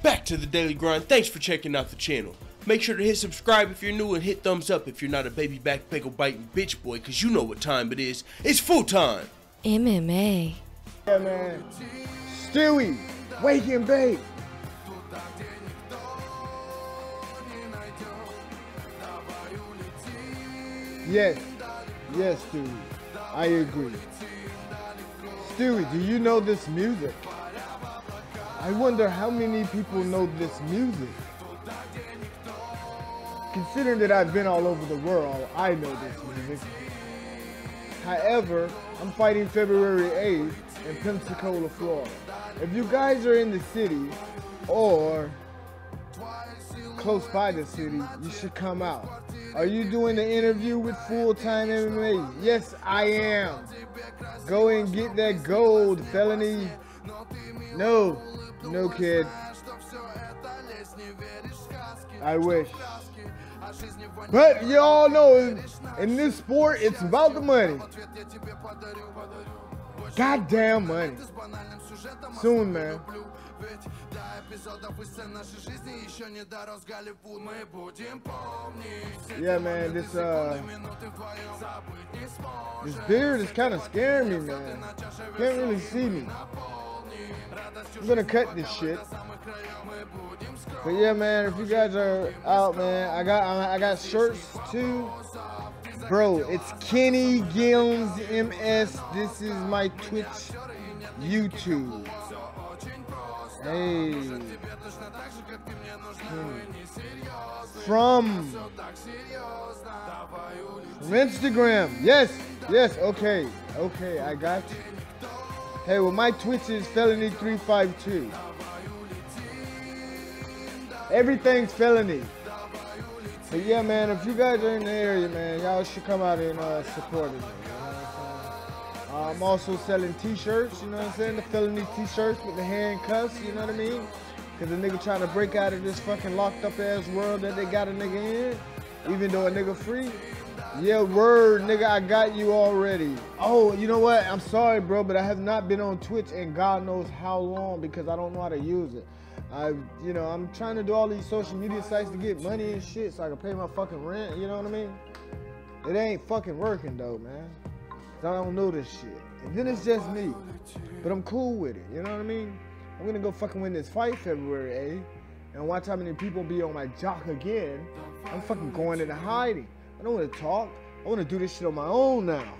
back to the daily grind. Thanks for checking out the channel. Make sure to hit subscribe if you're new and hit thumbs up if you're not a baby back pickle biting bitch boy, cause you know what time it is. It's full time. MMA. Yeah, man. Stewie, wake and bake. Yes, Stewie, I agree. Stewie, do you know this music? I wonder how many people know this music. Considering that I've been all over the world, I know this music. However, I'm fighting February 8th in Pensacola, Florida. If you guys are in the city or close by the city, you should come out. Are you doing the interview with Full-Time MMA? Yes, I am. Go and get that gold, Felony. No, kid. I wish. But y'all know in this sport, it's about the money. Goddamn money. Soon, man. Yeah, man, this beard is kind of scaring me, man. Can't really see me. I'm gonna cut this shit. But yeah, man, if you guys are out, man, I got shirts too. Bro, it's Kenny Gilms MS. This is my Twitch, YouTube. Hey. From Instagram. Yes, okay, I got you. Hey, well, my Twitch is Felony 352. Everything's Felony. But yeah, man, if you guys are in the area, man, y'all should come out and support it. You know what I'm saying? I'm also selling t-shirts, you know what I'm saying? The Felony t-shirts with the handcuffs, you know what I mean? Because a nigga trying to break out of this fucking locked up ass world that they got a nigga in, even though a nigga free. Yeah, word, nigga, I got you already. Oh, you know what? I'm sorry, bro, but I have not been on Twitch in God knows how long because I don't know how to use it. I'm trying to do all these social media sites to get money and shit so I can pay my fucking rent, you know what I mean? It ain't fucking working though, man. Cause I don't know this shit. And then it's just me. But I'm cool with it, you know what I mean? I'm gonna go fucking win this fight February 8th and watch how many people be on my jock again. I'm fucking going into hiding. I don't want to talk. I want to do this shit on my own now.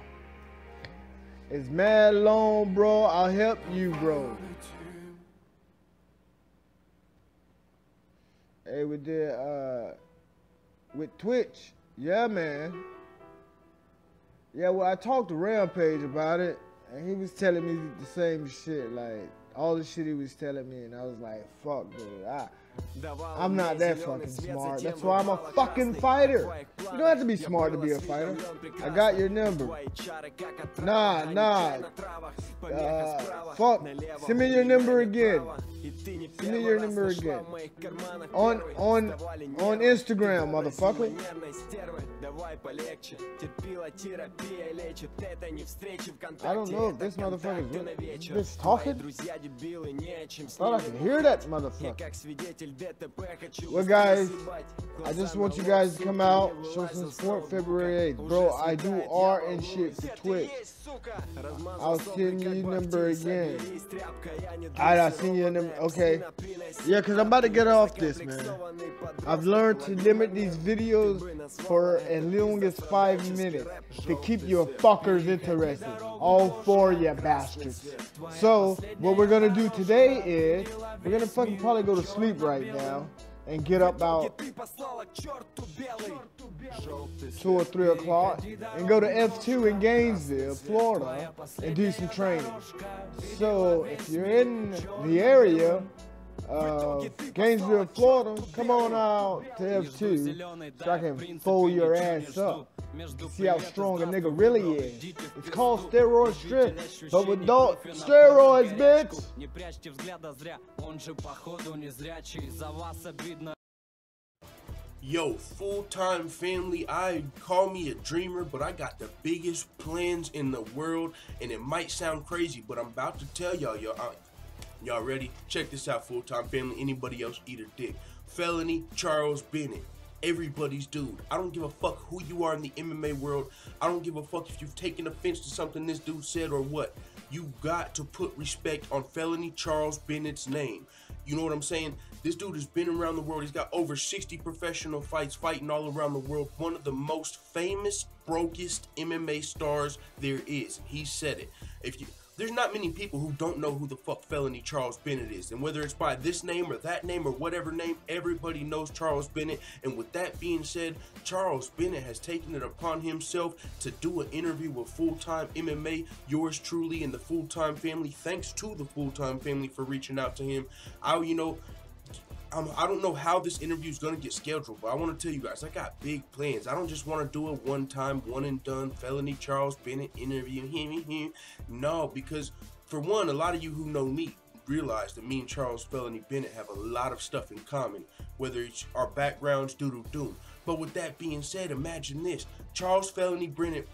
It's mad long, bro. I'll help you, bro. Hey, we did, with Twitch. Yeah, man. Yeah, well, I talked to Rampage about it, and he was telling me the same shit, like, all the shit he was telling me, and I was like, fuck, dude, I'm not that fucking smart. That's why I'm a fucking fighter. You don't have to be smart to be a fighter. I got your number. Nah. Fuck. Send me your number again. Send me your number again. On Instagram, motherfucker. I don't know if this motherfucker's just talking. Thought I could hear that motherfucker. Well, guys, I just want you guys to come out, show some support February 8th. Bro, I do art and shit for Twitch. I'll send you your number again. Alright, I'll send you your number. Okay. Yeah, because I'm about to get off this, man. I've learned to limit these videos for as long as 5 minutes to keep your fuckers interested. All 4 you bastards. So, what we're going to do today is, we're going to fucking probably go to sleep right now and get up about 2 or 3 o'clock and go to F2 in Gainesville, Florida, and do some training. So if you're in the area of Gainesville, Florida, come on out to F2 so I can fold your ass up. See how strong a nigga really is. It's called steroid strength, but with steroids, bitch. Yo, full-time family, call me a dreamer, but I got the biggest plans in the world, and it might sound crazy, but I'm about to tell y'all, Y'all ready? Check this out, full-time family. Anybody else eat a dick. Felony Charles Bennett. Everybody's dude. I don't give a fuck who you are in the MMA world. I don't give a fuck if you've taken offense to something this dude said or what. You got to put respect on Felony Charles Bennett's name. You know what I'm saying? This dude has been around the world. He's got over 60 professional fights fighting all around the world. One of the most famous, brokest MMA stars there is. He said it. There's not many people who don't know who the fuck Felony Charles Bennett is. And whether it's by this name or that name or whatever name, everybody knows Charles Bennett. And with that being said, Charles Bennett has taken it upon himself to do an interview with Full-Time MMA, yours truly, and the Full-Time family. Thanks to the Full-Time family for reaching out to him. I don't know how this interview is going to get scheduled, but I want to tell you guys, I got big plans. I don't just want to do it one time, one and done, Felony Charles Bennett interview. No, because for one, a lot of you who know me realize that me and Charles Felony Bennett have a lot of stuff in common, whether it's our backgrounds, doodle-doo. But with that being said, imagine this. Charles Felony Bennett,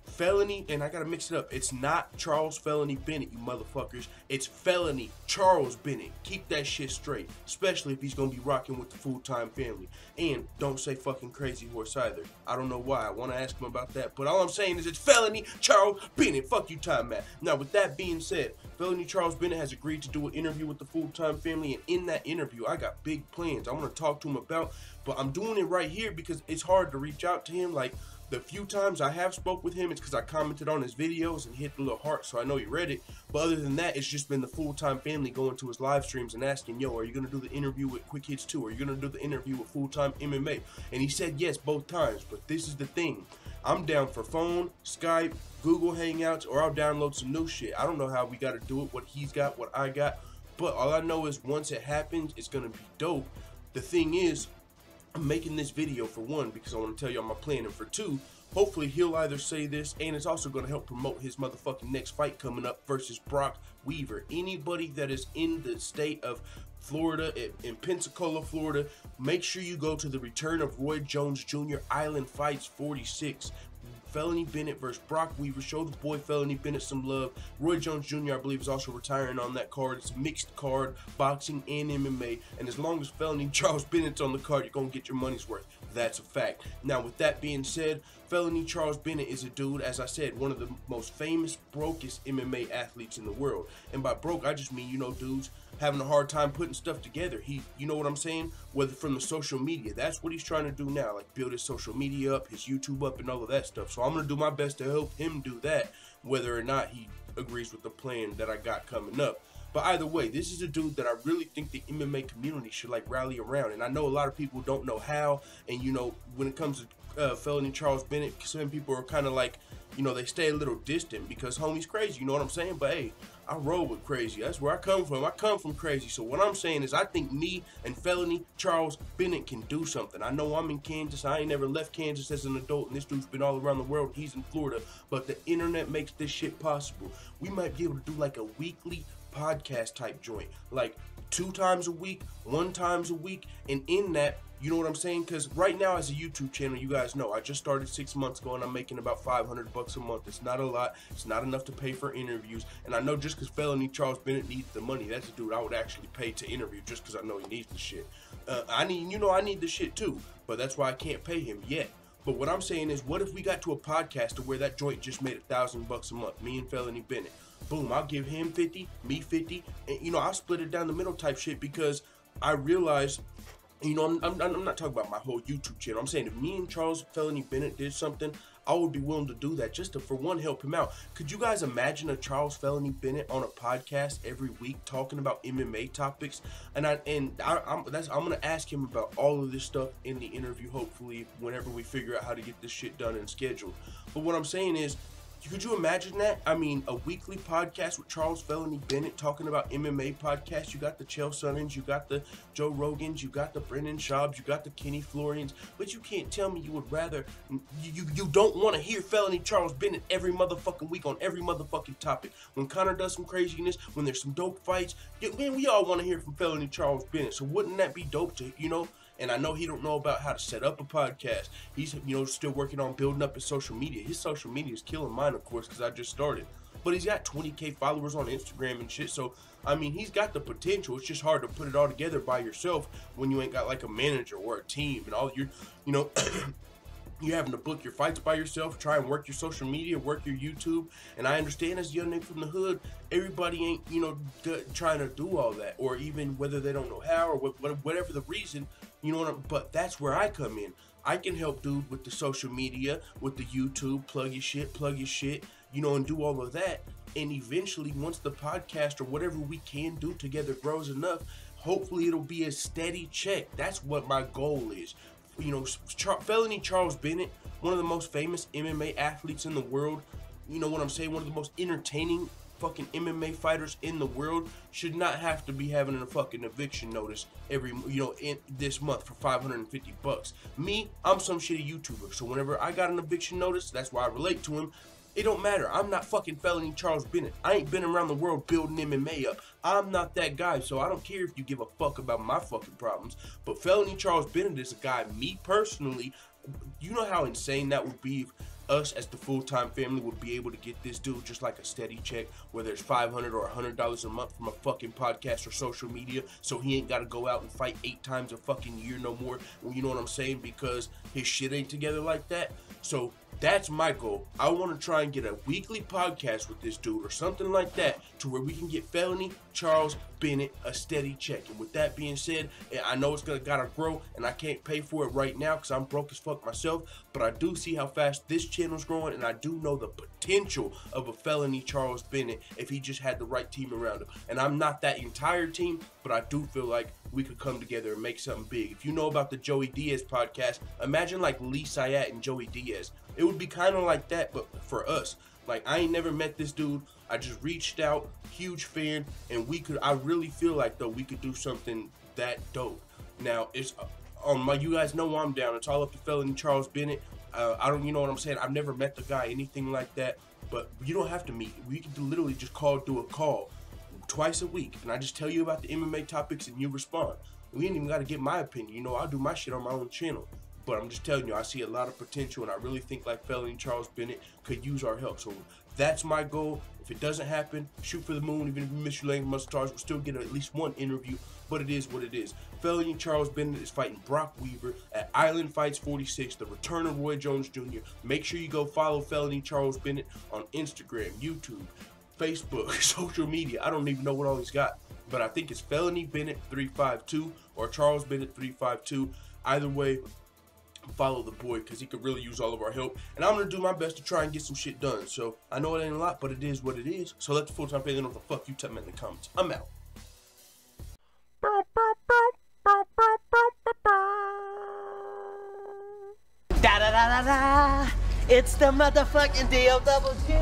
Felony, and I gotta mix it up. It's not Charles Felony Bennett, you motherfuckers. It's Felony Charles Bennett. Keep that shit straight, especially if he's gonna be rocking with the Full-Time family. And don't say fucking Crazy Horse either. I don't know why. I want to ask him about that, but all I'm saying is it's Felony Charles Bennett. Fuck you, Time Matt. Now, with that being said, Felony Charles Bennett has agreed to do an interview with the Full-Time family, and in that interview, I got big plans I want to talk to him about, but I'm doing it right here because it's hard to reach out to him. Like, the few times I have spoke with him, it's because I commented on his videos and hit the little heart, so I know he read it. But other than that, it's just been the Full-Time family going to his live streams and asking, yo, are you going to do the interview with Quick Hits 2? Are you going to do the interview with Full-Time MMA? And he said yes both times, but this is the thing. I'm down for phone, Skype, Google Hangouts, or I'll download some new shit. I don't know how we got to do it, what he's got, what I got. But all I know is once it happens, it's going to be dope. The thing is, I'm making this video for one, because I want to tell y'all my plan, and for two, hopefully he'll either say this, and it's also going to help promote his motherfucking next fight coming up versus Brock Weaver. Anybody that is in the state of Florida, in Pensacola, Florida, make sure you go to the Return of Roy Jones Jr. Island Fights 46. Felony Bennett versus Brock Weaver. Show the boy Felony Bennett some love. Roy Jones Jr., I believe, is also retiring on that card. It's a mixed card, boxing and MMA. And as long as Felony Charles Bennett's on the card, you're going to get your money's worth. That's a fact. Now, with that being said, Felony Charles Bennett is a dude, as I said, one of the most famous, brokest MMA athletes in the world. And by broke, I just mean, you know, dudes having a hard time putting stuff together. You know what I'm saying? Whether from the social media, that's what he's trying to do now, like build his social media up, his YouTube up, and all of that stuff. So I'm going to do my best to help him do that, whether or not he agrees with the plan that I got coming up. But either way, this is a dude that I really think the MMA community should like rally around. And I know a lot of people don't know how. And you know, when it comes to Felony Charles Bennett, some people are kind of like, you know, they stay a little distant because homie's crazy. You know what I'm saying? But hey, I roll with crazy. That's where I come from. I come from crazy. So what I'm saying is I think me and Felony Charles Bennett can do something. I know I'm in Kansas. I ain't never left Kansas as an adult, and this dude's been all around the world. He's in Florida. But the internet makes this shit possible. We might be able to do like a weekly podcast type joint, like 2 times a week, 1 time a week, and in that, you know what I'm saying? Because right now, as a YouTube channel, you guys know I just started 6 months ago, and I'm making about $500 a month. It's not a lot. It's not enough to pay for interviews. And I know just because Felony Charles Bennett needs the money, that's a dude I would actually pay to interview just because I know he needs the shit. I need the shit too, but that's why I can't pay him yet. But what I'm saying is, what if we got to a podcast to where that joint just made $1,000 a month, me and Felony Bennett? Boom, I'll give him 50, me 50, and you know, I'll split it down the middle type shit, because I realize, you know, I'm not talking about my whole YouTube channel. I'm saying if me and Charles Felony Bennett did something, I would be willing to do that just to, for one, help him out. Could you guys imagine a Charles Felony Bennett on a podcast every week talking about MMA topics? And I'm gonna ask him about all of this stuff in the interview, hopefully, whenever we figure out how to get this shit done and scheduled. But what I'm saying is, could you imagine that? I mean, a weekly podcast with Charles Felony Bennett talking about MMA podcasts. You got the Chael Sonnens, you got the Joe Rogans, you got the Brendan Schaubs, you got the Kenny Florians, but you can't tell me you would rather, you don't want to hear Felony Charles Bennett every motherfucking week on every motherfucking topic. When Conor does some craziness, when there's some dope fights, man, we all want to hear from Felony Charles Bennett. So wouldn't that be dope to, you know? And I know he don't know about how to set up a podcast. He's, you know, still working on building up his social media. His social media is killing mine, of course, because I just started. but he's got 20K followers on Instagram and shit. So I mean, he's got the potential. It's just hard to put it all together by yourself when you ain't got like a manager or a team and all your, you know. You're having to book your fights by yourself, try and work your social media, work your YouTube. And I understand as a young nigga from the hood, everybody ain't, you know, trying to do all that. Or even whether they don't know how or whatever the reason, you know, but that's where I come in. I can help dude with the social media, with the YouTube, plug your shit, you know, and do all of that. And eventually, once the podcast or whatever we can do together grows enough, hopefully it'll be a steady check. That's what my goal is. You know, Felony Charles Bennett, one of the most famous MMA athletes in the world, you know what I'm saying, one of the most entertaining fucking MMA fighters in the world, should not have to be having a fucking eviction notice every, you know, in this month for $550. Me, I'm some shitty YouTuber, so whenever I got an eviction notice, that's why I relate to him. It don't matter. I'm not fucking Felony Charles Bennett. I ain't been around the world building MMA up. I'm not that guy, so I don't care if you give a fuck about my fucking problems. But Felony Charles Bennett is a guy, me personally, you know how insane that would be if us as the full-time family would be able to get this dude just like a steady check, whether it's $500 or $100 a month from a fucking podcast or social media, so he ain't got to go out and fight 8 times a fucking year no more, you know what I'm saying, because his shit ain't together like that. So that's my goal. I want to try and get a weekly podcast with this dude or something like that to where we can get Felony Charles Bennett a steady check. And with that being said, I know it's gotta grow and I can't pay for it right now because I'm broke as fuck myself, but I do see how fast this channel's growing and I do know the potential of a Felony Charles Bennett if he just had the right team around him. And I'm not that entire team, but I do feel like we could come together and make something big. If you know about the Joey Diaz podcast, imagine like Lee Sayat and Joey Diaz. It would be kind of like that, but for us. Like, I ain't never met this dude. I just reached out, huge fan, and I really feel like, though, we could do something that dope. Now, it's you guys know I'm down. It's all up to Felony Charles Bennett. I don't, you know what I'm saying? I've never met the guy, anything like that, but you don't have to meet. We can literally just do a call twice a week, and I just tell you about the MMA topics, and you respond. We ain't even got to get my opinion. You know, I'll do my shit on my own channel. But I'm just telling you, I see a lot of potential, and I really think like Felony Charles Bennett could use our help. So that's my goal. If it doesn't happen, shoot for the moon. Even if we miss your language mustache, we'll still get at least one interview. But it is what it is. Felony Charles Bennett is fighting Brock Weaver at Island Fights 46, the return of Roy Jones Jr. Make sure you go follow Felony Charles Bennett on Instagram, YouTube, Facebook, social media. I don't even know what all he's got. But I think it's Felony Bennett 352 or Charles Bennett 352. Either way, follow the boy because he could really use all of our help, and I'm gonna do my best to try and get some shit done. So I know it ain't a lot, but it is what it is. So let the full-time family know what the fuck you tell me in the comments. I'm out. Da da da da da. It's the motherfucking DOWG.